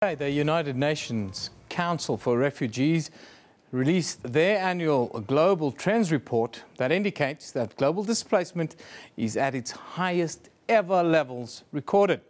The United Nations Council for Refugees released their annual Global Trends report that indicates that global displacement is at its highest ever levels recorded.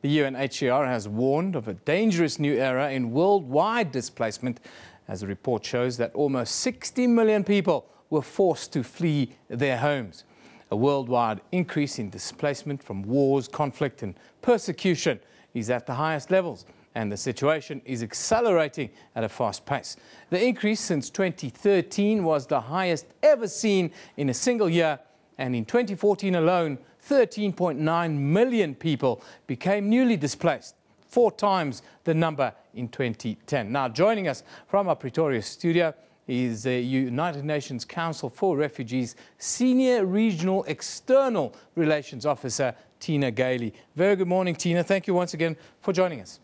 The UNHCR has warned of a dangerous new era in worldwide displacement, as the report shows that almost 60 million people were forced to flee their homes. A worldwide increase in displacement from wars, conflict and persecution is at the highest levels, and the situation is accelerating at a fast pace. The increase since 2013 was the highest ever seen in a single year, and in 2014 alone, 13.9 million people became newly displaced, 4 times the number in 2010. Now, joining us from our Pretoria studio is the United Nations Council for Refugees Senior Regional External Relations Officer, Tina Gailey. Very good morning, Tina. Thank you once again for joining us.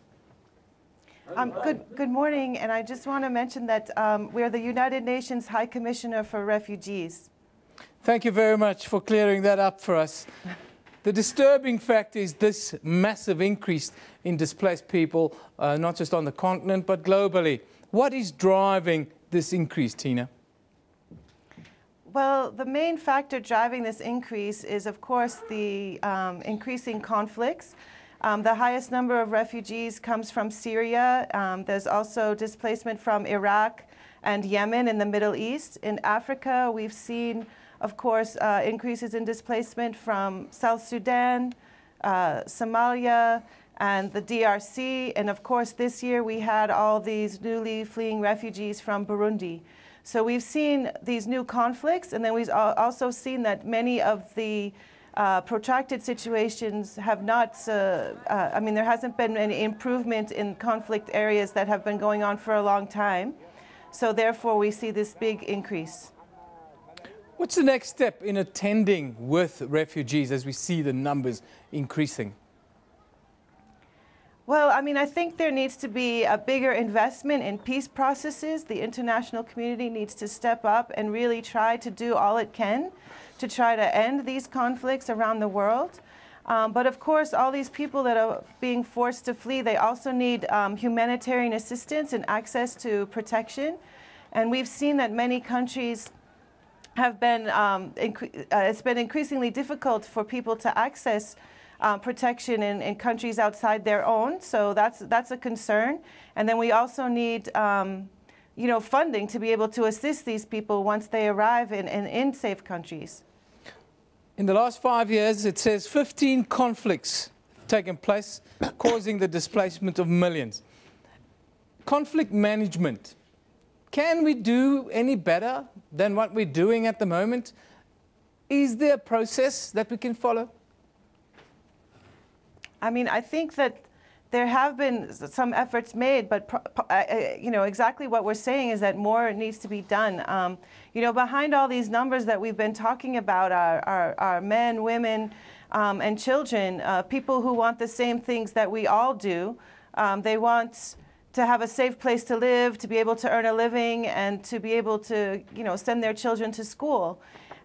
Good morning, and I just want to mention that we're the United Nations High Commissioner for Refugees. Thank you very much for clearing that up for us. The disturbing fact is this massive increase in displaced people, not just on the continent, but globally. What is driving this increase, Tina? Well, the main factor driving this increase is, of course, the increasing conflicts. The highest number of refugees comes from Syria. There's also displacement from Iraq and Yemen in the Middle East. In Africa, we've seen, of course, increases in displacement from South Sudan, Somalia, and the DRC. And of course, this year we had all these newly fleeing refugees from Burundi. So we've seen these new conflicts, and then we've also seen that many of the protracted situations have not, I mean, there hasn't been any improvement in conflict areas that have been going on for a long time. So therefore, we see this big increase. What's the next step in attending with refugees as we see the numbers increasing? Well, I mean, I think there needs to be a bigger investment in peace processes. The international community needs to step up and really try to do all it can to try to end these conflicts around the world. But of course, all these people that are being forced to flee, they also need humanitarian assistance and access to protection. And we've seen that many countries have been, it's been increasingly difficult for people to access protection in countries outside their own. So that's a concern. And then we also need funding to be able to assist these people once they arrive in safe countries. In the last 5 years, it says 15 conflicts have taken place, causing the displacement of millions. Conflict management. Can we do any better than what we're doing at the moment? Is there a process that we can follow? I mean, I think that there have been some efforts made, but exactly what we're saying is that more needs to be done. Behind all these numbers that we've been talking about are men, women, and children, people who want the same things that we all do. They want to have a safe place to live, to be able to earn a living, and to be able to, send their children to school.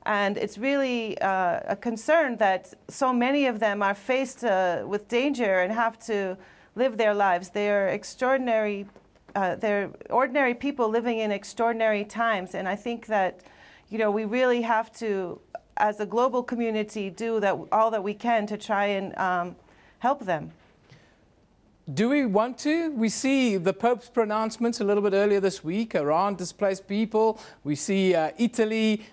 And it's really a concern that so many of them are faced with danger and have to live their lives. They're extraordinary, they're ordinary people living in extraordinary times. And I think that, we really have to, as a global community, do all that we can to try and help them. Do we want to? We see the Pope's pronouncements a little bit earlier this week around displaced people. We see Italy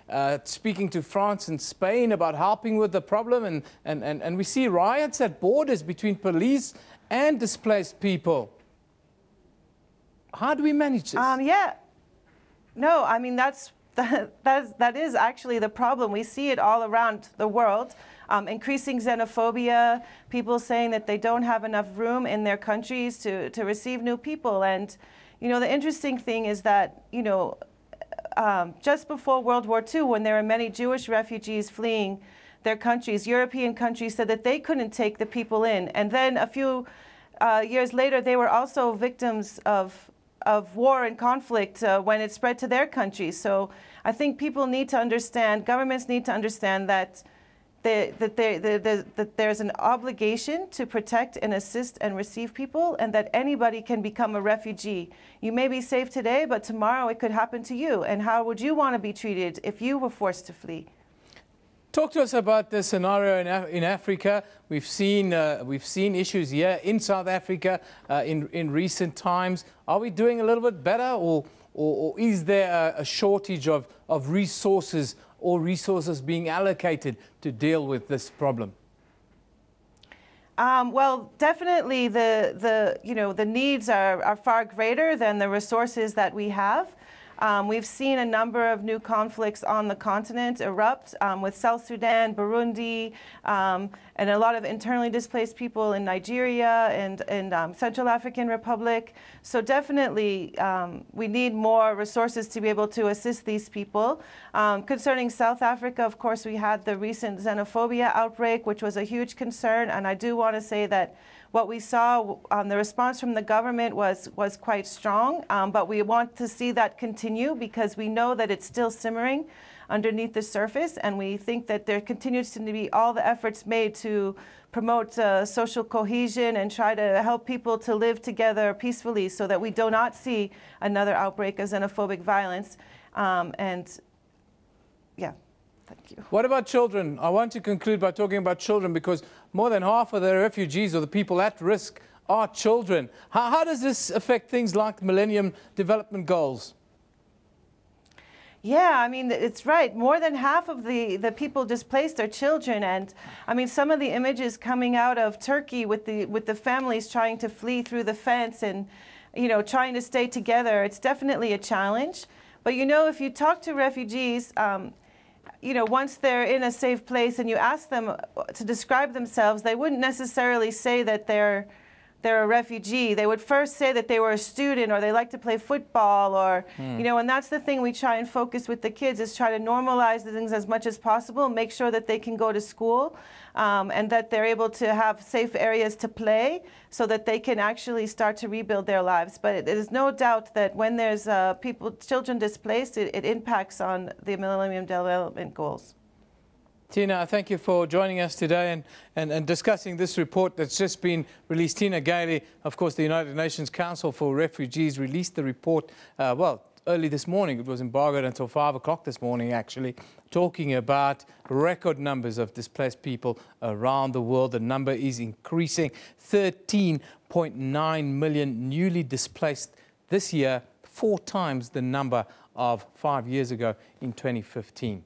speaking to France and Spain about helping with the problem. And we see riots at borders between police and displaced people. How do we manage this? Yeah. No, I mean, that is actually the problem. We see it all around the world. Increasing xenophobia, people saying that they don't have enough room in their countries to receive new people. And, the interesting thing is that, just before World War II, when there were many Jewish refugees fleeing their countries, European countries said that they couldn't take the people in. And then a few years later, they were also victims of war and conflict when it spread to their countries. So I think people need to understand, governments need to understand that that there's an obligation to protect and assist and receive people, and that anybody can become a refugee. You may be safe today, but tomorrow it could happen to you. And how would you want to be treated if you were forced to flee? Talk to us about the scenario in Africa. We've seen issues here in South Africa in recent times. Are we doing a little bit better, or is there a shortage of resources or resources being allocated to deal with this problem? Well, definitely the needs are far greater than the resources that we have. We've seen a number of new conflicts on the continent erupt with South Sudan, Burundi, and a lot of internally displaced people in Nigeria and Central African Republic. So definitely we need more resources to be able to assist these people. Concerning South Africa, of course, we had the recent xenophobia outbreak, which was a huge concern. And I do want to say that what we saw, the response from the government was quite strong, but we want to see that continue because we know that it's still simmering underneath the surface, and we think that there continues to be all the efforts made to promote social cohesion and try to help people to live together peacefully so that we do not see another outbreak of xenophobic violence. And yeah. Thank you. What about children? I want to conclude by talking about children because more than half of the refugees or the people at risk are children. How does this affect things like Millennium Development Goals? Yeah, I mean, it's right. More than half of the people displaced are children. And I mean, some of the images coming out of Turkey with the families trying to flee through the fence and, you know, trying to stay together, it's definitely a challenge. But, you know, if you talk to refugees, you know, once they're in a safe place and you ask them to describe themselves, they wouldn't necessarily say that they're a refugee. They would first say that they were a student or they like to play football or, you know, and that's the thing we try and focus with the kids is try to normalize the things as much as possible, make sure that they can go to school and that they're able to have safe areas to play so that they can actually start to rebuild their lives. But there's no doubt that when there's children displaced, it impacts on the Millennium Development Goals. Tina, thank you for joining us today and discussing this report that's just been released. Tina Gailey, of course, the United Nations Council for Refugees released the report, well, early this morning. It was embargoed until 5 o'clock this morning, actually, talking about record numbers of displaced people around the world. The number is increasing. 13.9 million newly displaced this year, 4 times the number of 5 years ago in 2015.